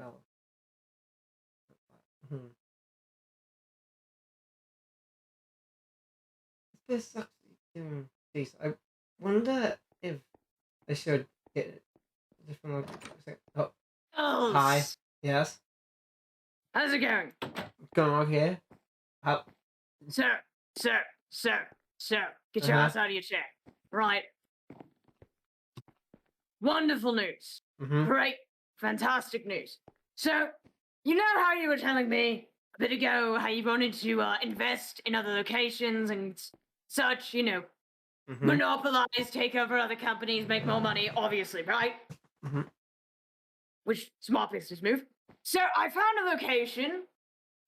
Well. Hmm. This actually geez, I wonder if I should get a different oh, Oh, hi. Yes. how's it going? Going okay. How Sir, sir, sir, sir, get your ass out of your chair. Right. Wonderful news. Mm-hmm. Great, fantastic news. So, you know how you were telling me a bit ago how you wanted to invest in other locations and such, Mm-hmm. monopolize, take over other companies, make more money, obviously, right? Mm-hmm. Which, smart business move. So, I found a location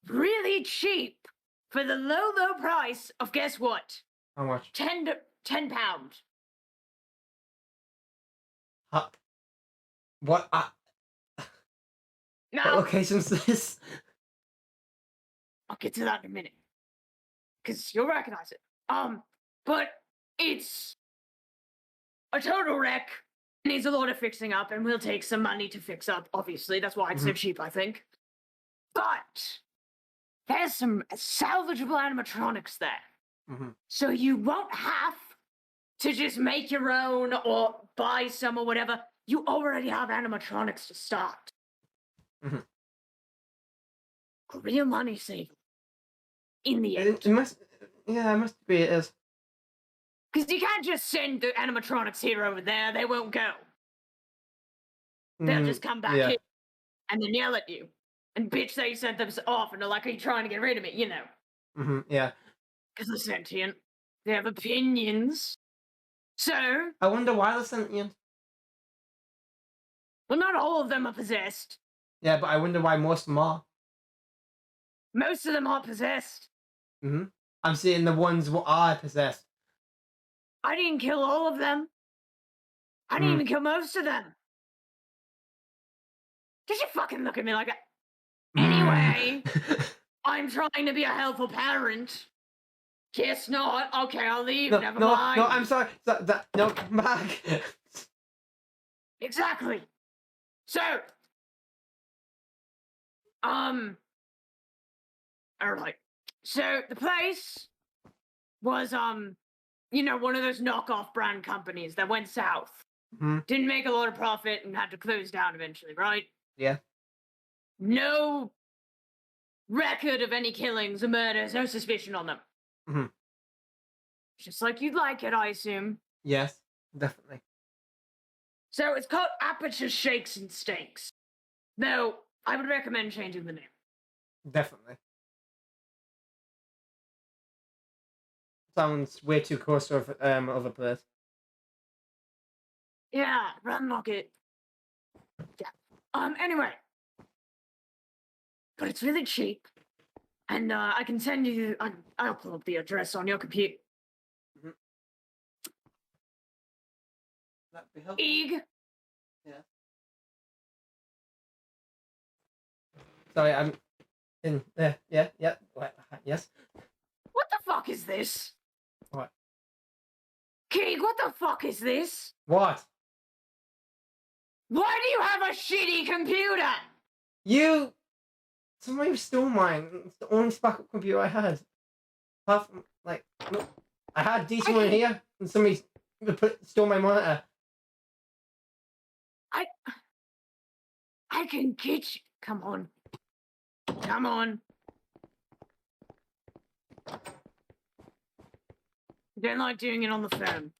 really cheap for the low, low price of guess what? How much? £10. What what Now, location's this? I'll get to that in a minute. Because you'll recognize it. But it's a total wreck. Needs a lot of fixing up, and will take some money to fix up, obviously. That's why it's so cheap, I think. But there's some salvageable animatronics there. Mm-hmm. So you won't have to just make your own or buy some or whatever. You already have animatronics to start. Mm-hmm. Real money saver. In the end. It must it must be it is. Because you can't just send the animatronics here over there. They won't go. They'll just come back here and then yell at you and bitch that you sent them off and they're like, are you trying to get rid of me? Mm-hmm. Yeah. Because they're sentient. They have opinions. So, I wonder why they're sentient. well, not all of them are possessed. Yeah, but I wonder why most of them are. Most of them aren't possessed. Mm-hmm. I'm seeing the ones what are possessed. I didn't kill all of them. I didn't even kill most of them. Did you fucking look at me like that? Anyway, I'm trying to be a helpful parent. Guess not. Okay, I'll leave. Never mind. No, I'm sorry. No, come back. Exactly. So, alright. So the place was one of those knockoff brand companies that went south. Mm-hmm. Didn't make a lot of profit and had to close down eventually, right? Yeah. No record of any killings or murders, no suspicion on them. Mm-hmm. Just like you'd like it, I assume. Yes, definitely. So it's called Aperture Shakes and Steaks. Though, I would recommend changing the name. Definitely. Sounds way too close to of a place. Yeah, run rocket. Yeah. Anyway. But it's really cheap. And I can send you I'll pull up the address on your computer. Mm-hmm. That'd be helpful. Eeg. Yeah. Sorry, I'm in there. Yeah. Yes. What the fuck is this? What? Keeg, what the fuck is this? What? Why do you have a shitty computer? Somebody stole mine. It's the only backup computer I had. Apart from, look, I had a decent one here, and somebody stole my monitor. I can get you. Come on. Come on. Don't like doing it on the phone.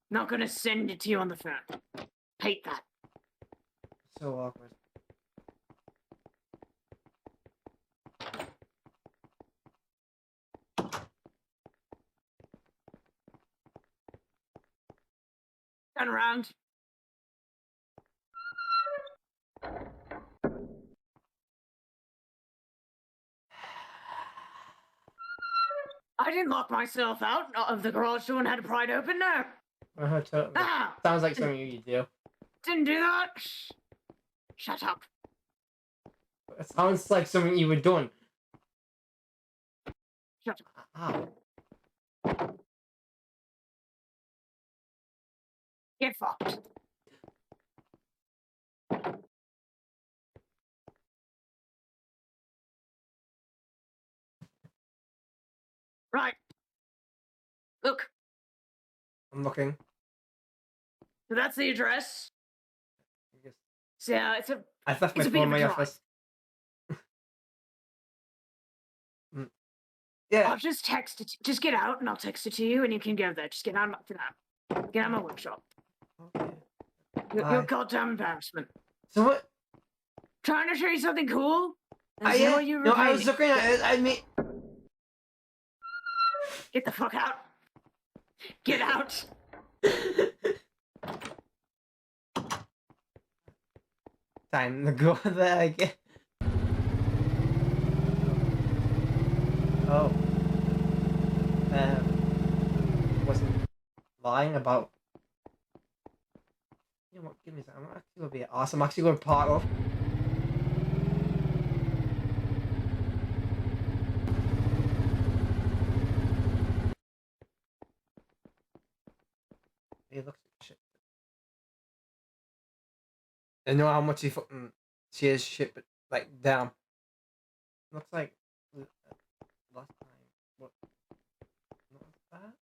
Not gonna send it to you on the phone. Hate that. So awkward. Turn around. I didn't lock myself out of the garage door and had to pry it open, no. Totally. Sounds like something you do. Didn't do that. Shut up. It sounds like something you would done. Shut up. Ow. Get fucked. Right. Look, I'm looking. so that's the address. I guess So, yeah, I left my it's a bit phone of in a my drive. office. Yeah. I'll just text it. Just get out, and I'll text it to you, and you can go there. Just get out of Fnaf. Get out of my workshop. Okay. You're Bye. goddamn embarrassment. So what? Trying to show you something cool. And see Yeah. what you No, I repay was me. looking at it. I mean, Get the fuck out. Get out. time to go there again. Oh. Wasn't lying about. You know what? Give me a second. I'm actually gonna be awesome. I'm actually going to part off. He looks like shit. I know how much he fucking shares shit, but like, damn. Looks like last time. What? What was that?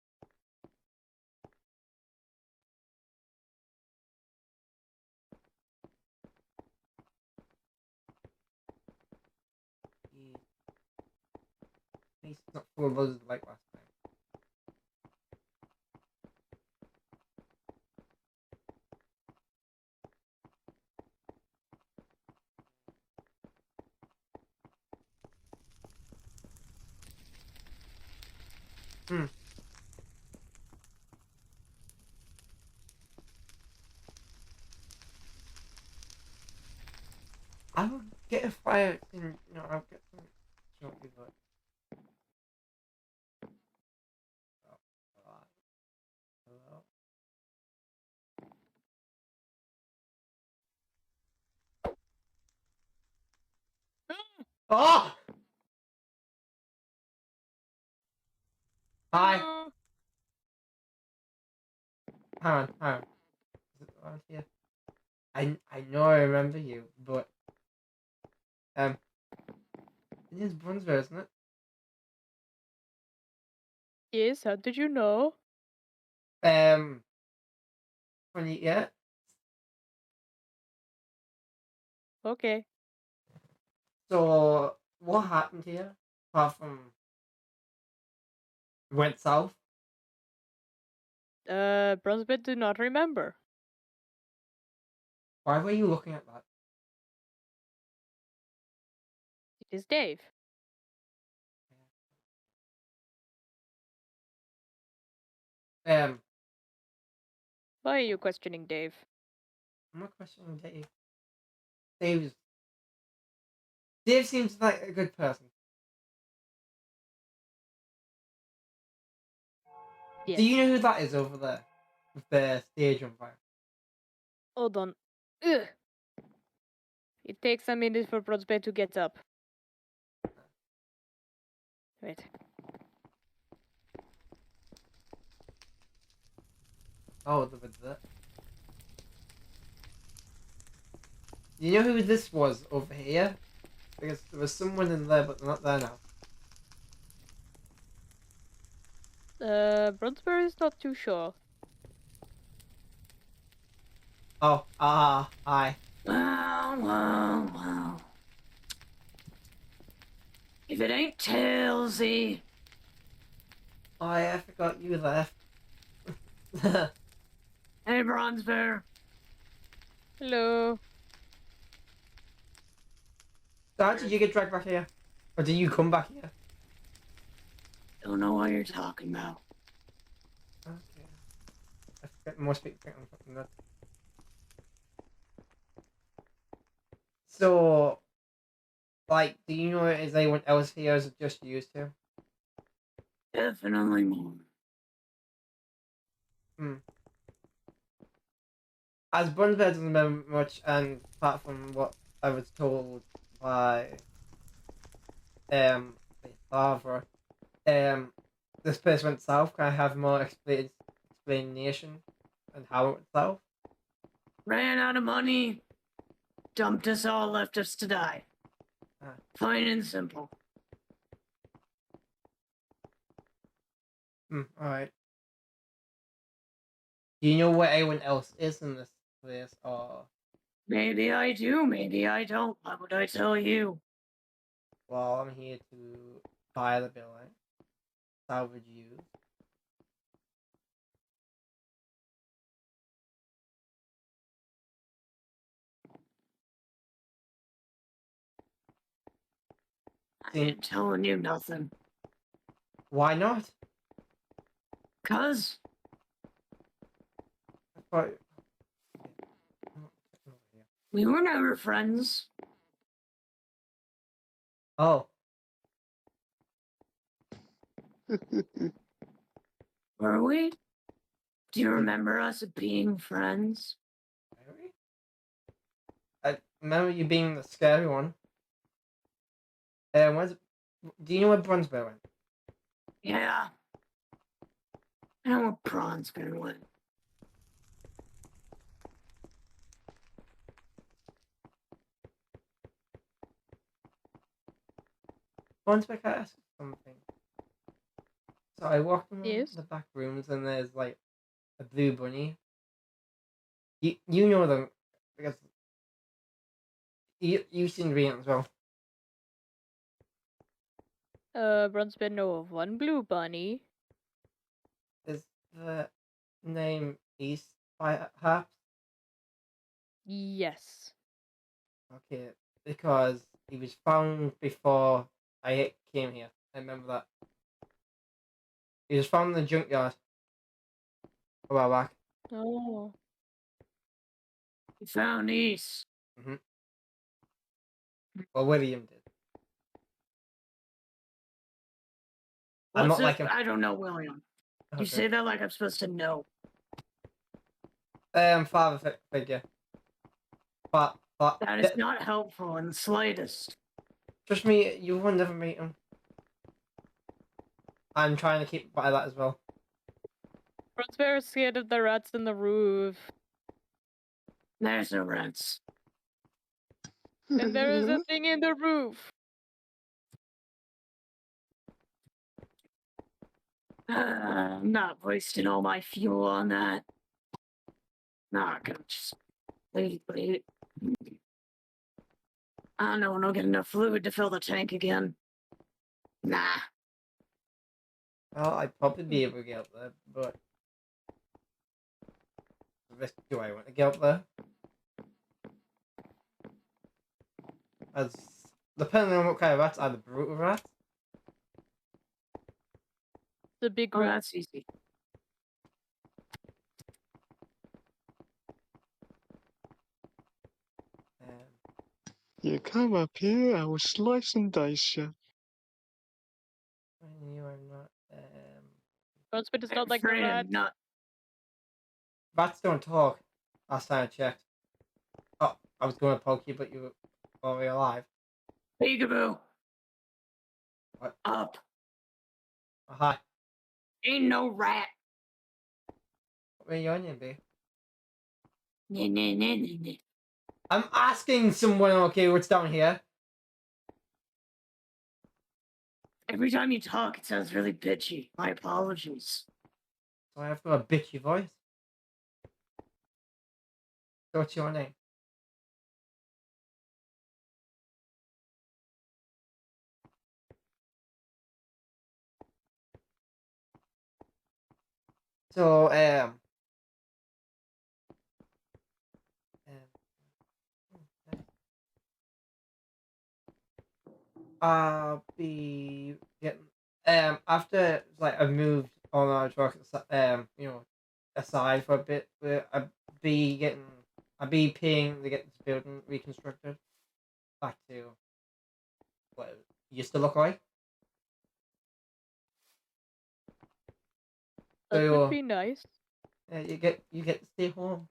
He's not full of us like last time. Hmm. I will get a fire thing. You know, I'll get some shortly, but. Oh, hello. Oh! Hi. Hang on. Is it around here? I know I remember you, but it is Brunswick, isn't it? Yes, how did you know? Um, yeah. Okay. So what happened here? Apart from went south. Brunswick do not remember. Why were you looking at that? It is Dave. Um, Why are you questioning Dave? I'm not questioning Dave. Dave seems like a good person. Yes. Do you know who that is over there with the stage on fire? Hold on. Ugh. It takes a minute for Brunswick to get up. Wait. Oh, the that. You know who this was over here? Because there was someone in there, but they're not there now. Brunswick is not too sure. Oh, hi. Wow. If it ain't Tailsy. Oh, yeah, I forgot you left. Hey, Bronze Bear. Hello. So how did you get dragged back here? Or did you come back here? Don't know what you're talking about. Okay. I forget more speak on fucking that. So, like, do you know is anyone else here? Is it just you two? Definitely more. As Brunswick doesn't remember much, and apart from what I was told by my father, this place went south. Can I have more explanation on how it went south? Ran out of money. Dumped us all, left us to die. Plain and simple. Alright. Do you know where anyone else is in this place, or... Maybe I do, maybe I don't. Why would I tell you? Well, I'm here to buy the building, salvage you. I ain't telling you nothing. Why not? 'Cause But... we were never friends. Oh, Were we? Do you remember us being friends? really? I remember you being the scary one. Where's... Do you know where Brunsberg went? Yeah. I know where Bronzebeard went. Brunsberg asked something. So I walked in Yes. the back rooms and there's like a blue bunny. You know them because you've seen Rhiannon as well. Bronzebeard know of one blue bunny. Is the name East by perhaps? Yes. Okay, because he was found before I came here. I remember that. He was found in the junkyard a while back. Oh. We found East. Well, William did. I'm What's not it? like him. I don't know, William. You Okay. say that like I'm supposed to know. Father figure. But That is not helpful in the slightest. trust me, you will never meet him. I'm trying to keep by that as well. Bronzebeard is scared of the rats in the roof. There's no rats. And there is a thing in the roof. I'm not wasting all my fuel on that. Not gonna just wait. I don't know when I'll get enough fluid to fill the tank again. Nah. Well, I'd probably be able to get up there, but do I want to get up there? As depending on what kind of rats, are the brutal rats. The big Oh, rat. that's easy. You come up here, I will slice and dice you. I knew I'm not. Bronzebeard is not like the Afraid rat. I'm not. Rats don't talk. Last time I checked. Oh, I was going to poke you, but you were already alive. Peekaboo. What? Up. Oh, hi. Ain't no rat. Where your onion be? Nah. I'm asking someone. Okay, what's down here? Every time you talk, it sounds really bitchy. My apologies. So I have got a bitchy voice. So what's your name? So I'll be getting after like I've moved all my truck aside for a bit. I'd be paying to get this building reconstructed back to what it used to look like. That So would be nice. you get to stay home.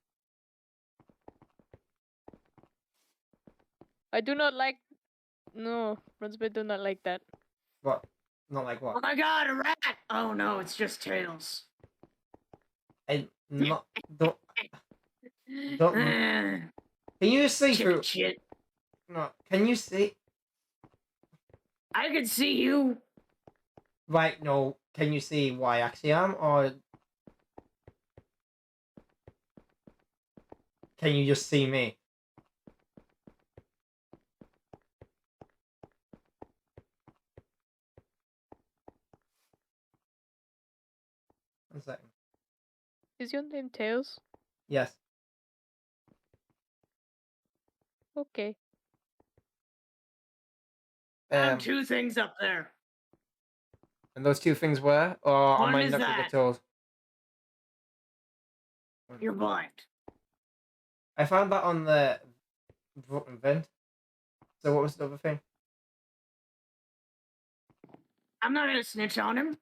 I do not like. No, Bronzebeard do not like that. What? Not like Oh what? my god, a rat! Oh no, it's just tails. I not don't. Don't- Ah, Can you see chicken through? shit. No. Can you see? I can see you. Right. No. can you see why I actually am, or can you just see me? One second. Is your name Tails? Yes. Okay. Found two things up there. And those two things were, or am One I is not gonna that. get told? You're blind. I found that on the broken vent. So what was the other thing? I'm not gonna snitch on him.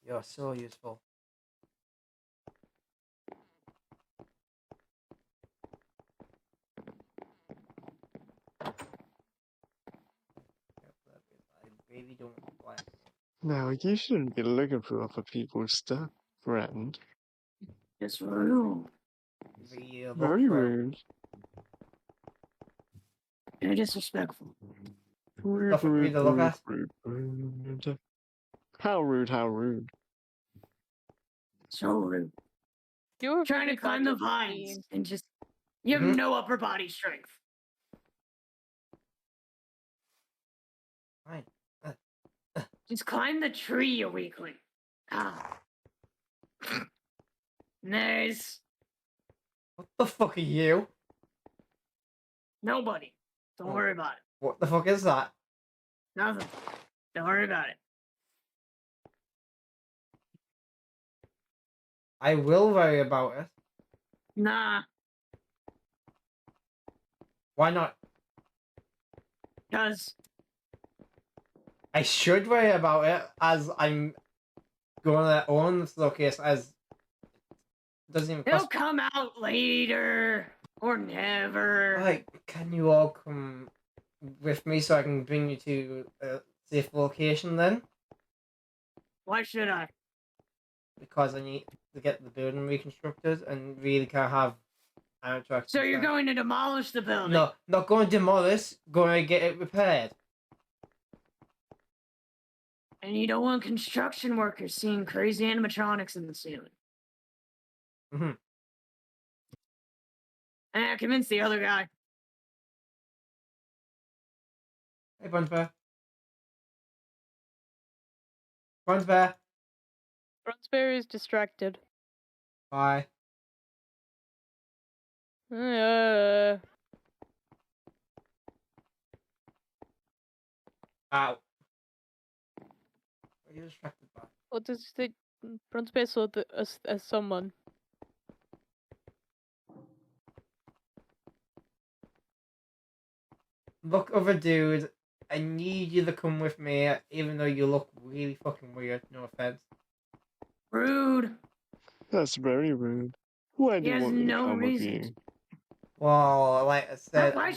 You're so useful. I really don't like it. Now, you shouldn't be looking for other people's stuff, friend. It's rude. Real Very rude. You're disrespectful. Rude, Stuff for me rude, to look rude, at. rude, rude. How rude, how rude. So rude. You were Trying to really climb bad the at vines skiing. and just you have Mhm. no upper body strength. Fine. Just climb the tree, you weakling. Ah. Nice. What the fuck are you? Nobody. Don't Oh. worry about it. What the fuck is that? Nothing. Don't worry about it. I will worry about it. Nah, Why not? cause I should worry about it as I'm gonna own this location as it doesn't even it'll cost. come out later or never. Like, can you all come with me so I can bring you to a safe location then? Why should I? Because I need to get the building reconstructed and really can't have animatronics. So you're inside. going to demolish the building? No, not going to demolish, going to get it repaired. And you don't want construction workers seeing crazy animatronics in the ceiling. Mm-hmm. Convince the other guy. Hey, Buns Bear. Buns Bear. Bronzeberry is distracted. Bye. Uh, Ow. What are you distracted by? what does the Bronzeberry saw as someone? Look, other dude, I need you to come with me, even though you look really fucking weird. No offense. Rude. That's very rude. Why do He you has want me to no come with reason you? Well, like I said, Why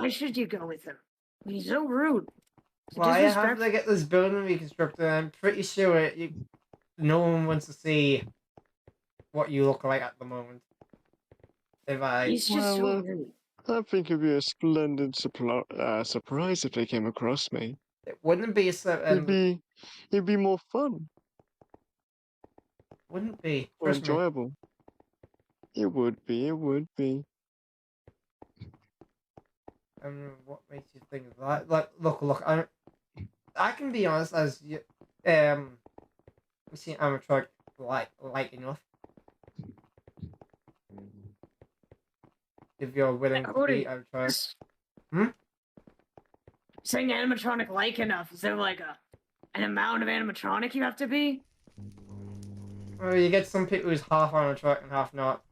should you go with him? He's so rude. He's well, I have disrespectful. to get this building reconstructed. I'm pretty sure no one wants to see what you look like at the moment. If I, He's just so Well, rude. I think it'd be a splendid surprise if they came across me. it wouldn't be It'd be more fun, wouldn't be. more Trust me. enjoyable. It would be, it would be. What makes you think of that? Like, look. I can be honest as you. You see, animatronic light enough. If you're willing to be animatronic. Hmm? Saying animatronic like enough, is there like an amount of animatronic you have to be? Well, you get some people who's half animatronic and half not.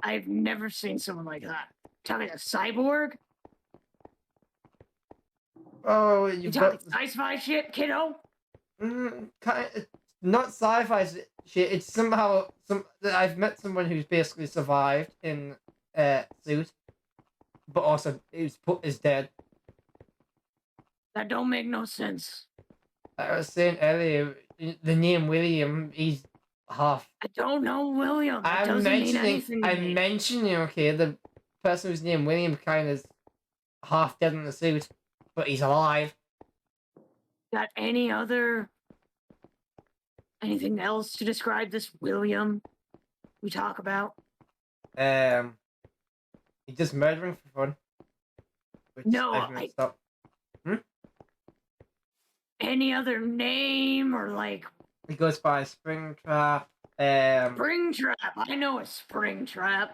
I've never seen someone like that. Talking a cyborg? Oh, You you've talking got sci-fi shit, kiddo? not sci-fi shit. It's somehow I've met someone who's basically survived in suit, but also is dead. That don't make no sense. I was saying earlier, the name William, he's half. I don't know William. That I'm doesn't mean mentioning. anything to I'm me. mentioning. Okay, the person who's named William kind of is half dead in the suit, but he's alive. Got anything else to describe this William we talk about? He's just murdering for fun. Which No, I've messed up. Any other name or like He goes by Springtrap. Springtrap? I know a Springtrap.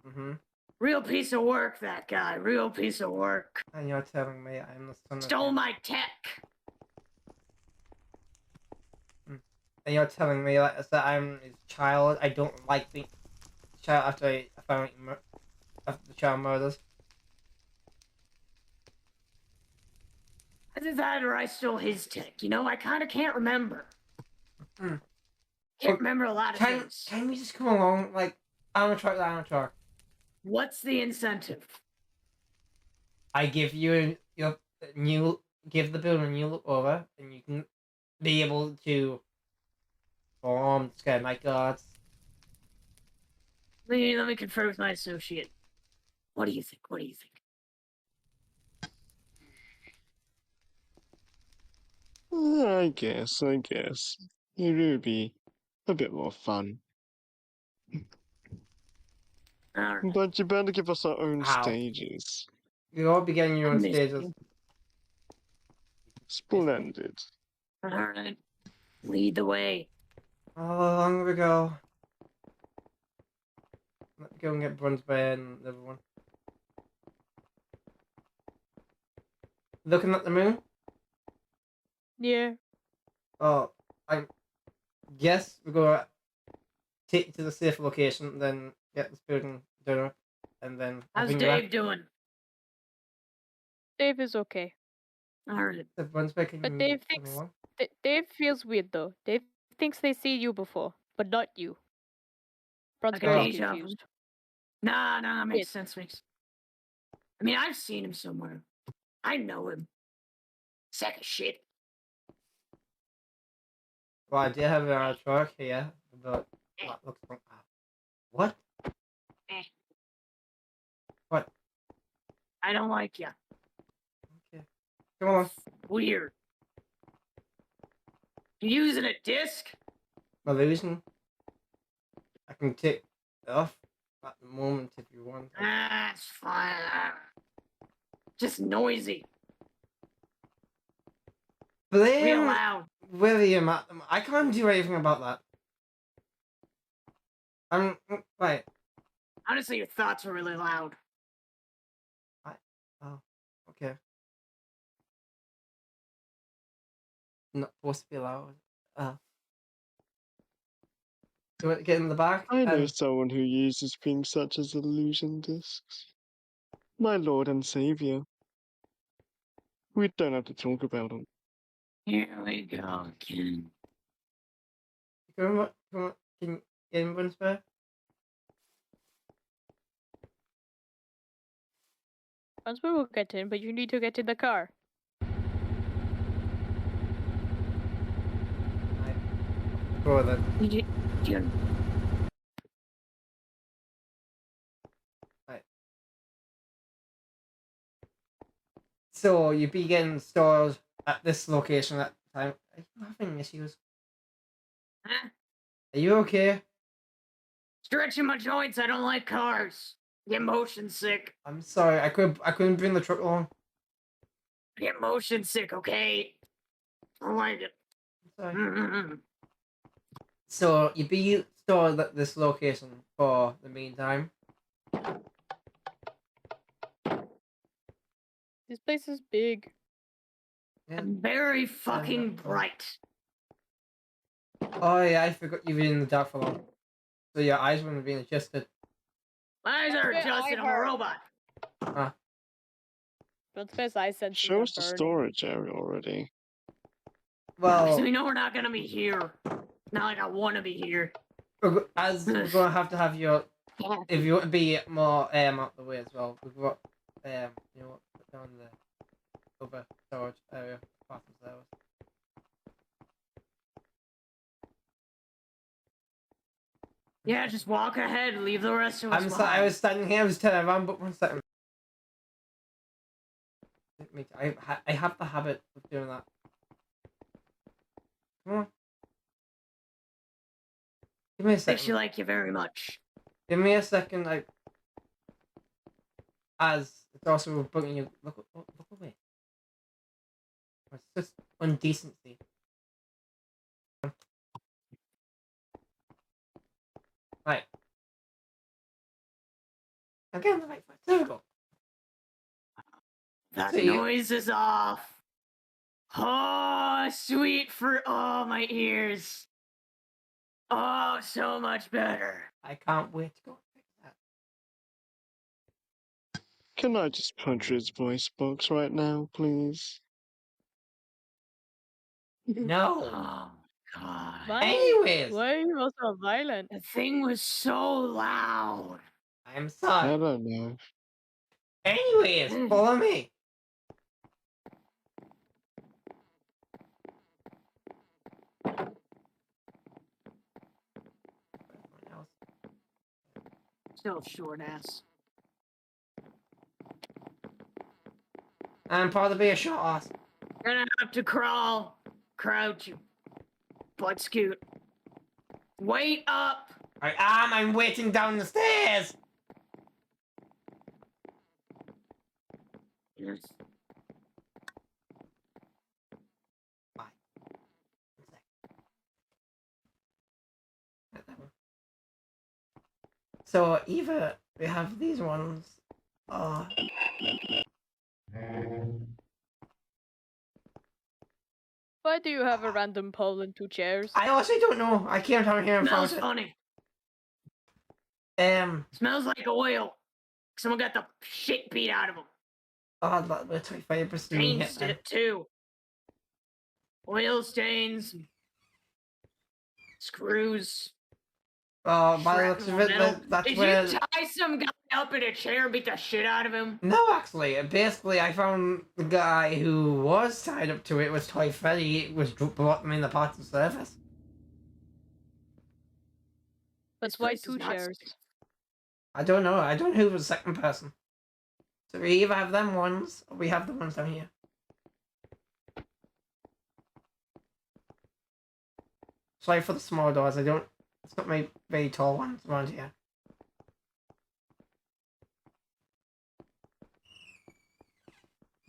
Mm-hmm. Real piece of work, that guy. Real piece of work. And you're telling me I'm the son of Stole him. my tech. And you're telling me that I'm his child. I don't like the child after I found after the child murders. Either that or I stole his tech. You know, I kind of can't remember. Hmm. Can't remember a lot of things. Can we just come along like animatronic to animatronic? What's the incentive? I give you your new give the building a new look over, and you can be able to form sky night guards. Let me confer with my associate. What do you think? What do you think? I guess. It would be a bit more fun. All right. But you better give us our own Ow. stages. You all be getting your I own miss stages. you. Splendid. All right. Lead the way. How long we go? Let's go and get Brunsby and the other one. Looking at the moon? Yeah. Oh, I guess we're gonna take you to the safe location, then get this building done, and then I'll How's bring you back. Dave doing? Dave is okay. All right. The Brunsby, can But you Dave come thinks along? Dave feels weird though. Dave thinks they see you before, but not you. Like a Brunsberg is deja vu. confused. Nah, makes Yes. sense. I mean, I've seen him somewhere. I know him. Sack of shit. Well, I do have a truck here, but that looks like what? Eh. What? I don't like you. Okay, come on. Weird. You using a disc? Illusion. I can take it off at the moment if you want. That's fine. Just noisy. Real Blame loud. William at them. I can't do anything about that. Right. Honestly, your thoughts are really loud. Oh, okay. Not supposed to be loud. Do you want to get in the back? I know someone who uses things such as illusion discs. My lord and savior. We don't have to talk about them. Here we go again. Come on. Can you get in Brunsby? Brunsberg will get in, but you need to get in the car. Go then. You So you begin stored at this location at the time. Are you having issues? huh? Are you okay? Stretching my joints. I don't like cars. Get motion sick. I'm sorry. I couldn't bring the truck along. Get motion sick. Okay. I don't like it. I'm sorry. Mm-mm-mm. So you be stored at this location for the meantime. This place is big. Yeah. I'm very fucking cool. bright. Oh yeah, I forgot you've been in the dark for long. So your eyes wouldn't have been adjusted. My eyes are That's what I adjusted. I'm a heard. robot. Brunsberg's eye senses Show are us the burning. storage area already. Because Well, we know we're not gonna be here. Not like I want to be here. as we're gonna have your if you want to be more out the way as well. We've got you know, put down the other storage area apart from those. Yeah, just walk ahead. Leave the rest of us I'm behind. sorry, I was standing here, I was turning around, but 1 second. I have the habit of doing that. Come on. Give me a Makes you second. like you very much. Give me a second, as it's also bringing you. Look away. It's just undecency. Right. I'm getting the right foot. There we go. That So you- noise is off. Oh, sweet fruit. Oh, my ears. Oh, so much better. I can't wait to go fix that. Can I just punch his voice box right now, please? No. Oh, God. Why? Anyways, Why are you also violent? The thing was so loud. I'm I sorry. don't know. Anyways, follow me. Still short ass. I'm probably be a short ass. You're gonna have to crawl. Crouch, you butt scoot. Wait up. I am. I'm waiting down the stairs. Yes. Bye. 1 sec. Right, that one. So either we have these ones, or Why do you have a random pole and 2 chairs? I honestly don't know. I came down here and Smells found funny. it. Smells like oil. Someone got the shit beat out of them. Oh, that was 25% me hit Stains then. it too. Oil stains. Screws. Oh, by the looks of it, Shrapnel. that's Did where. you tie some guy up in a chair and beat the shit out of him? No, actually, basically, I found the guy who was tied up to it was Toy Freddy. It was brought them in the parts of surface. But This why place is 2 not chairs? safe. I don't know. I don't know who was the second person. So we either have them ones, or we have the ones down here. Sorry for the small doors. I don't. It's not my very tall ones around here.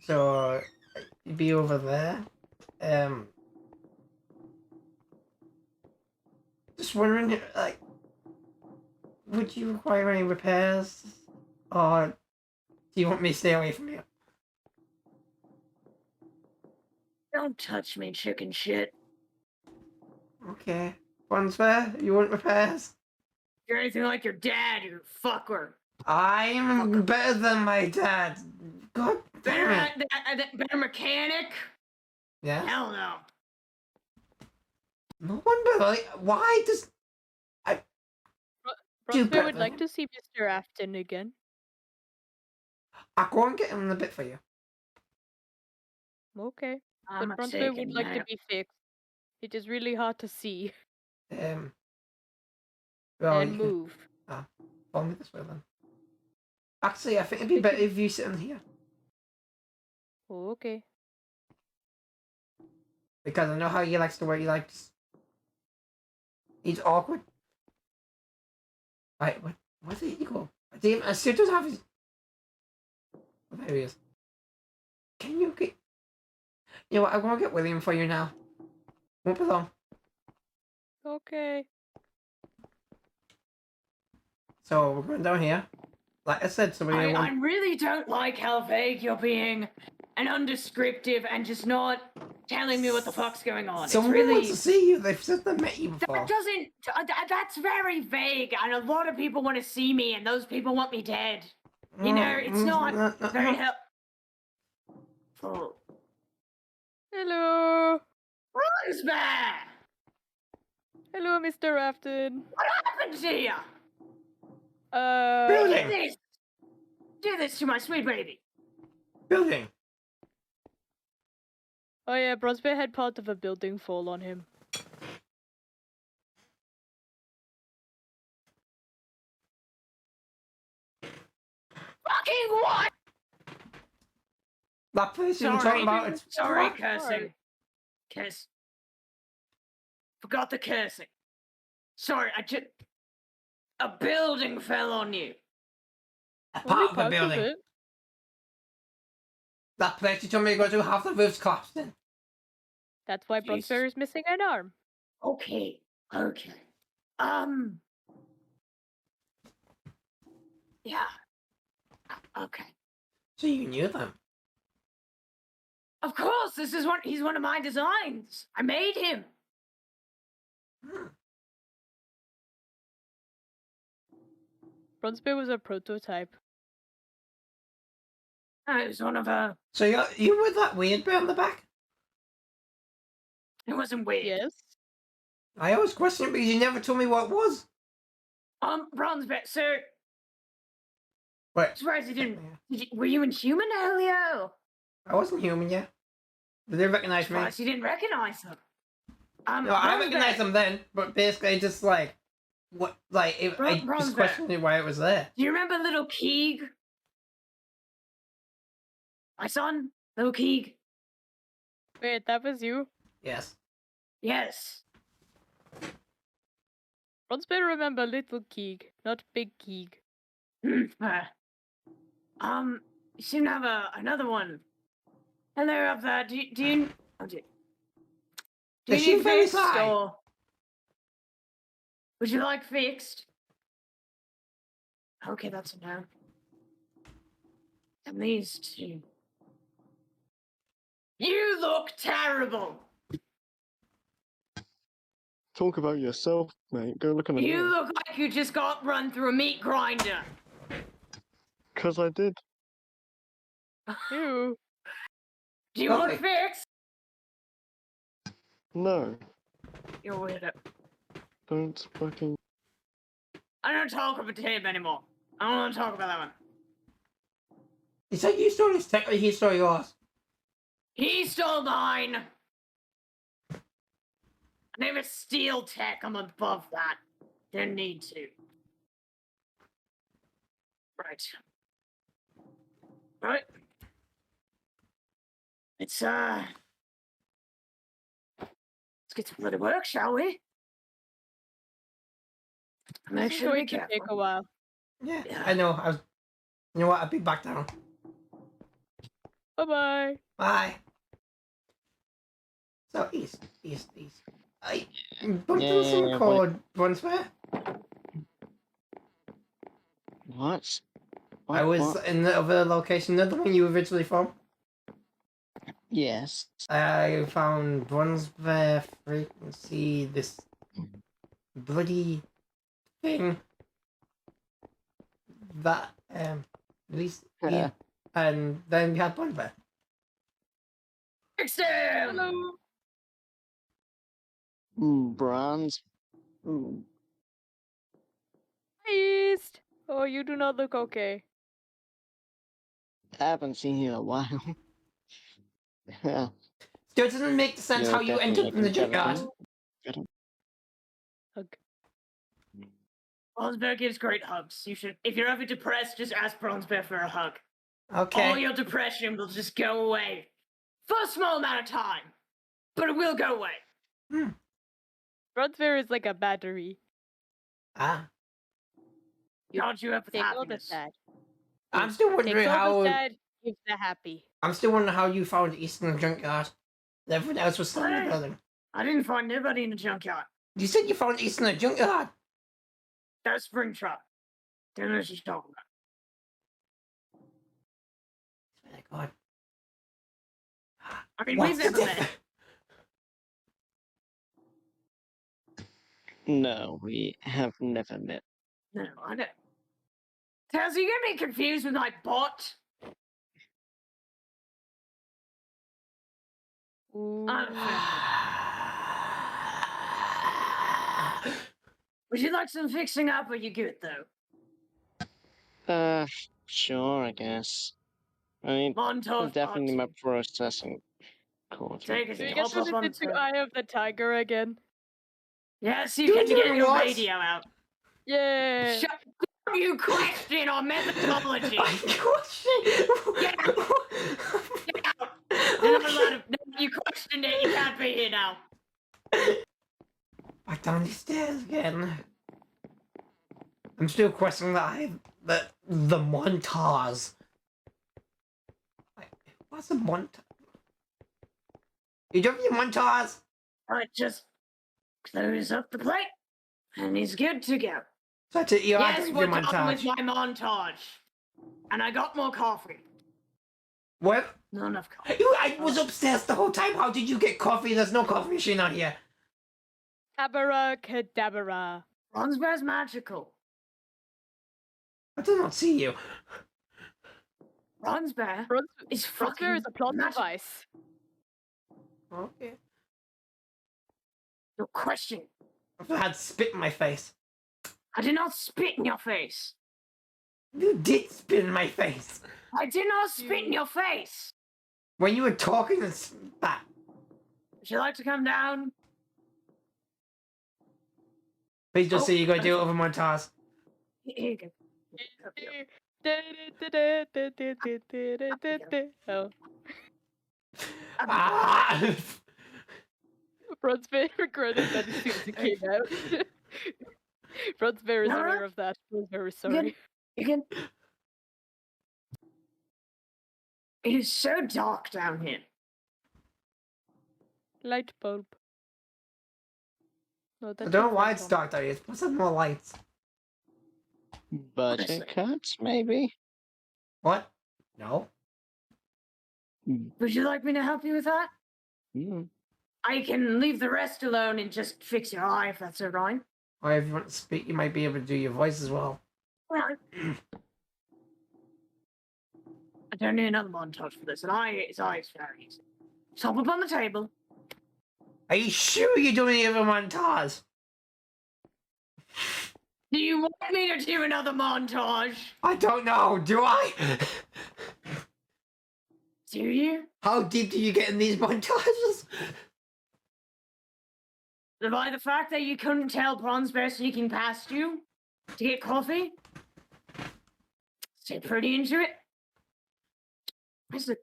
So you'd be over there. Just wondering, like, would you require any repairs, or do you want me to stay away from you? Don't touch me, chicken shit. Okay. One's fair. You want repairs? You're anything like your dad, you fucker. I'm better than my dad. God Better, damn it. better mechanic? Yeah. Hell no. No wonder. Like, why does Bronze better would than like him. to see Mr. Afton again. I'll go and get him in a bit for you? Okay. I'm But Bronze taking would like to that. be fixed. It is really hard to see Well, and you can move. follow me this way then. Actually, I think it'd be better if you sit in here Oh, okay. because I know how he likes to wear. He likes. He's awkward. Right, where did he go? I still don't have his. Oh, there he is. Can you get? You know what? I'm gonna get William for you now. Won't be long. Okay. So we're going down here. Like I said, somebody I really don't like how vague you're being and undescriptive and just not telling me what the fuck's going on. Someone it's really wants to see you. They've said they met you before. that doesn't that's very vague, and a lot of people want to see me, and those people want me dead. You know, it's not very helpful. Hello. Rosebear! Hello, Mr. Afton. What happened to you? Building. Do this to my sweet baby. Building. Oh yeah, Bronze Bear had part of a building fall on him. Fucking what? That place you were Sorry. talking about, it's Sorry, what? cursing. Curse. Forgot the cursing. Sorry, a building fell on you. A Only part of the part of building. it. That place you told me to go to, half the roof's collapsed in. That's why Jesus. Bronzer is missing an arm. Okay. Yeah. Okay. So you knew them. Of course, he's one of my designs. I made him. Hmm. Bronzer was a prototype. It was one of her. So you were that weird bit on the back? It wasn't weird. Yes. I always question it because you never told me what it was. Bronze Bear, sir. Wait. Surprised you didn't. Yeah. Were you in human earlier? I wasn't human yet. Did they recognize me? Surprised you didn't recognize them. No, I Bronze recognized Bear, them then, but basically just like what, like I Bronze just Bear. questioned why it was there. Do you remember little Keeg? My son, little Keeg. Wait, that was you? Yes. Yes. Bronzer remember little Keeg, not big Keeg. You seem to have another one. Hello up there. Do you They seem need very fixed sly. or would you like fixed? Okay, that's a no. And these two. You look terrible. Talk about yourself, mate. Go look in the You mirror. look like you just got run through a meat grinder. Because I did. Ew. Do you Lovely. want fixed? No. You're weirdo. Don't fucking... I don't talk about him anymore. I don't want to talk about that one. He said you stole his tech, or he stole yours. He stole mine. I never steal tech. I'm above that. Didn't need to. Right. Let's get to bloody work, shall we? Make This is sure to be going to take a careful. while. Yeah, Yeah. I know. You know what? I'll be back down. Bye-bye. Bye. So east. I bumped into some Yeah, called Brunswick. What? I was in the other location, not the one you originally from. Yes. I found Brunswick frequency, this bloody thing that at least Yeah. and then we had Brunswick. Fix him! Hello. Brands. Mm. East. Oh, you do not look okay. I haven't seen you in a while. Yeah. Still doesn't make sense You're how you definitely entered from the looking better junkyard. than- Hug. Bronsberg gives great hugs. You should, if you're ever depressed, just ask Bronsberg for a hug. Okay. All your depression will just go away. For a small amount of time. But it will go away. Bronzer is like a battery. Ah. Charge you up with Take all the happiness. sad. I'm still wondering Takes all the how sad, gives the happy. I'm still wondering how you found East in the junkyard. Everyone else was still in the Hey. building. I didn't find anybody in the junkyard. You said you found East in the junkyard. That's Springtrap. Don't know what she's talking about. Oh my God. I mean, What's we've the never met. difference? No, we have never met. No, I know. Tails, are you gonna be confused with my bot? Ooh. Would you like some fixing up, or are you good though? Sure, I guess. I mean, Montage definitely my part processing code. Take it. Do you Hop get to up listen onto. to Eye of the Tiger again? Yes, you Do can you get your what? radio out. Yeah. Shut You question our methodology. I question. Get out. Get out. You're not allowed to. No, you questioned it. You can't be here now. Back down these stairs again. I'm still questioning the montage. What's a montage? You doing your montage? Alright, just close up the plate, and he's good to go. So that's it, you are Yes, doing we're your done with montage. my montage. And I got more coffee. What? Not enough coffee. I was upstairs the whole time. How did you get coffee? There's no coffee machine out here. Abracadabra. Bronzebear's magical. I do not see you. Bronzebear is Frontier fucking is a plot magic. device. Okay. No question. If I had spit in my face. I did not spit in your face. You did spit in my face. I did not spit in your face. When you were talking and spat. Would you like to come down? Please just Oh, say you're going to do it over montage. Here you go. Oh. Ah! Bronzebear regretted that as soon as it came out. Bronzebear is Alright. aware of that. Bronzebear is sorry. You can. It is so dark down here. Light bulb. No, I that's don't know the why first it's one. dark out here. Put some more lights. Budget cuts, maybe? What? No. Would you like me to help you with that? Mm. I can leave the rest alone and just fix your eye if that's alright. Or if you want to speak, you might be able to do your voice as well. Well, I don't need another montage for this. His eye is very easy. Top up on the table. Are you sure you're doing the other montage? Do you want me to do another montage? I don't know. Do I? Do you? How deep do you get in these montages? By the fact that you couldn't tell Bronzebear sneaking past you to get coffee? So you're pretty into it? Do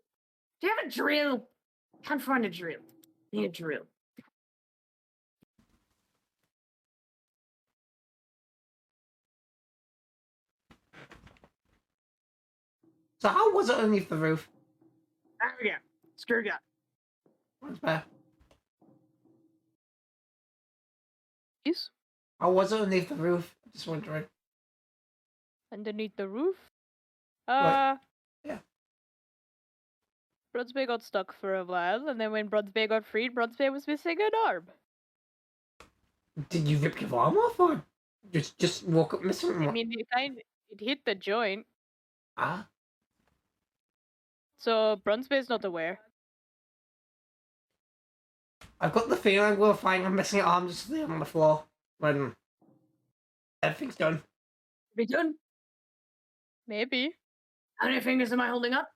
you have a drill? Can't find a drill. Need a drill. So how was it underneath the roof? There we go. Screw it up. What's that? Yes. How was it underneath the roof? Just wondering. Underneath the roof? Yeah. Bronzebear got stuck for a while, and then when Bronzebear got freed, Bronzebear was missing an arm. Did you rip your arm off or just woke up missing? I mean, it hit the joint, Ah. so Bronzebear's not aware. I've got the feeling we'll find a missing arm just laying on the floor when everything's done. Be done. Maybe. How many fingers am I holding up?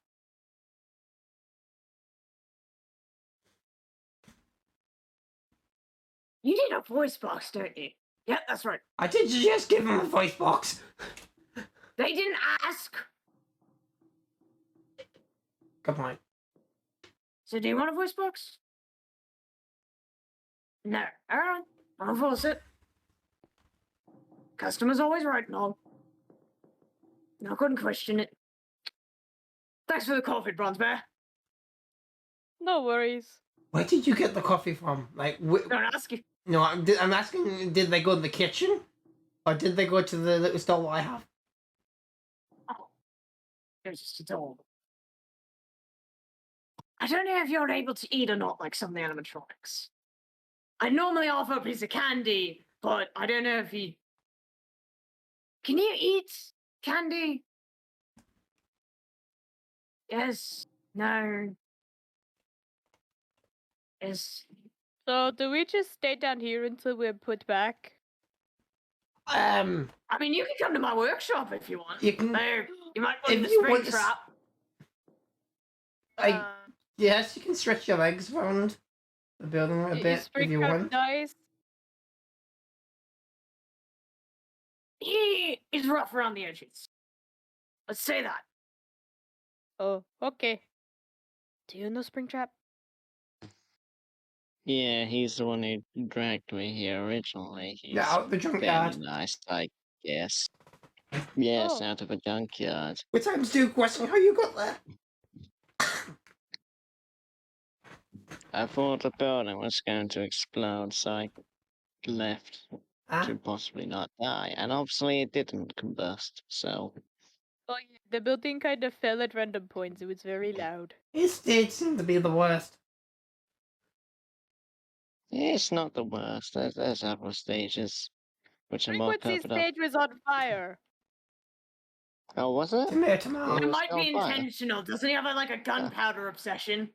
You need a voice box, don't you? Yep, that's right. I did just give him a voice box. They didn't ask. Good point. So do you want a voice box? No. Alright. I'll force it. Customer's always right and all. I couldn't question it. Thanks for the coffee, Bronzebear. No worries. Where did you get the coffee from? Like, Don't ask you. no, I'm asking, did they go to the kitchen? Or did they go to the little stall I have? Oh. It was just a dog. I don't know if you're able to eat or not like some of the animatronics. I normally offer a piece of candy, but I don't know if you... Can you eat candy? Yes. No. Yes. So do we just stay down here until we're put back? I mean, you can come to my workshop if you want. You can. There, you might want If the you spring want to trap. Yes, you can stretch your legs around the building a bit if you want. Dice. he is rough around the edges. Let's say that. Oh, okay. Do you know Springtrap? Yeah, he's the one who dragged me here originally. He's Yeah, out the fairly junkyard. nice, I guess. Yes, Oh. out of a junkyard. Which time's two question how you got there? I thought the building was going to explode, so I left Ah, to possibly not die. And obviously it didn't combust, so... Oh, yeah. The building kind of fell at random points. It was very loud. his stage seemed to be the worst. It's not the worst. There's other stages which are more Frequency covered up. stage was on fire. Oh, was it? Tomato, tomato. It was might be on fire. intentional. Doesn't he have like a gunpowder obsession?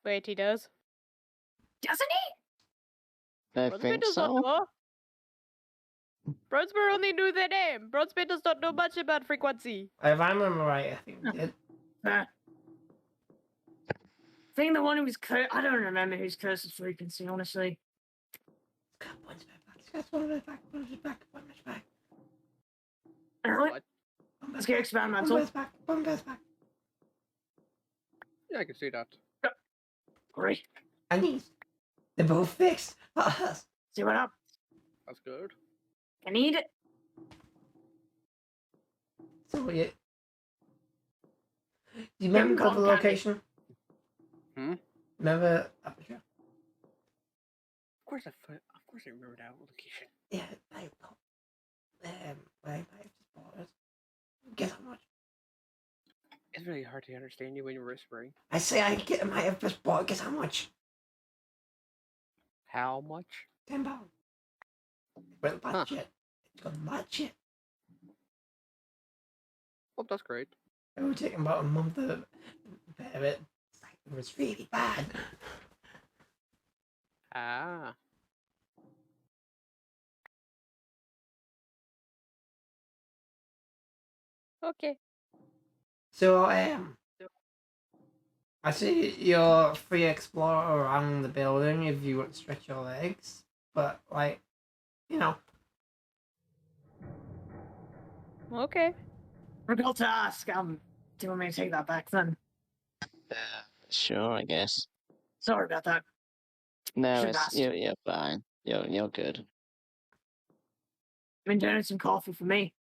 Wait, he does? Doesn't he? I Bronzebane think does not so. know. Bronzebane only knew their name. Bronzebane does not know much about frequency. If I remember right, I think we did. I think the one who was I don't remember who's cursed with frequency, honestly. One's back. One's back. One's back. One's back. Alright, What? let's get experimental. One's back. One's back. Yeah, I can see that. Great. And they're both fixed. See what up? That's good. Can eat it. So you. Do you remember the cotton candy. location? Hmm? Remember Aperture? Of course I remember that location. Yeah, I might have just bought it. Guess how much? It's really hard to understand you when you're whispering. I say I might have just bought it. Guess how much? How much? £10. Well, bad Huh. shit. It's got bad shit. Oh, that's great. It would take about a month to repair it. It was really bad. Ah. Okay. So, I see you're free to explore around the building if you want to stretch your legs, but, like, you know. Okay. Forgot to ask. Do you want me to take that back then? Sure, I guess. Sorry about that. No, Should've it's asked. you're fine. You're good. Been doing some coffee for me.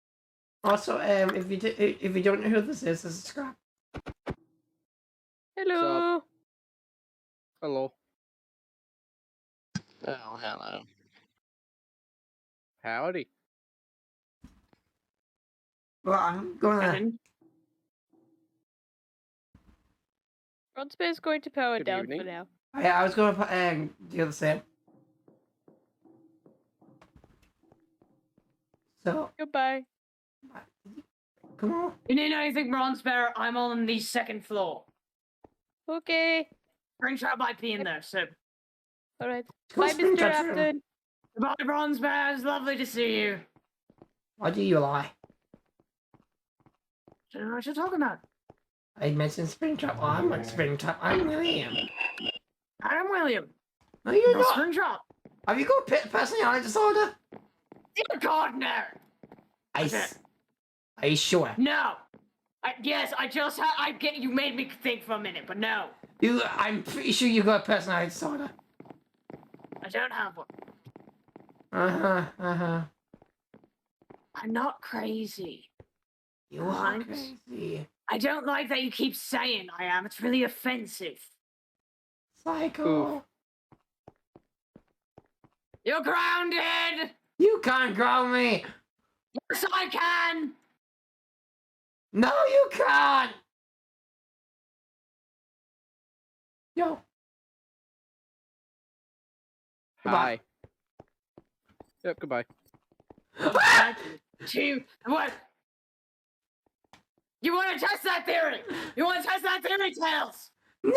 Also, if you don't know who this is Scrap. Hello. Hello. Oh, hello. Howdy. Well, I'm gonna. Kevin, Bronzebane is going to power Good down evening. for now. I was gonna do the same. So, Goodbye. come on. you need anything, Bronze Bear? I'm on the second floor. Okay. Springtrap might be in there, so. All right. Go Bye, Springtrap's Mr. room. Afton. Goodbye, Bronze Bear. It's lovely to see you. Why do you lie? I don't know what you're talking about. I mentioned Springtrap. Well, I'm not Springtrap. I'm William. I'm William. No, you're No not. Springtrap. Have you got personality disorder? Dear God, no. Are Okay. you sure? No. Yes, I get you made me think for a minute, but no. I'm pretty sure you got personality disorder. I don't have one. Uh-huh. I'm not crazy. You are Right. crazy. I don't like that you keep saying I am. It's really offensive. Psycho. Oof. You're grounded! You can't ground me. Yes, I can! No, you can't. Yo. Goodbye. Hi. Yep, goodbye. 1, 2, what? You want to test that theory? You want to test that theory, Tails? No!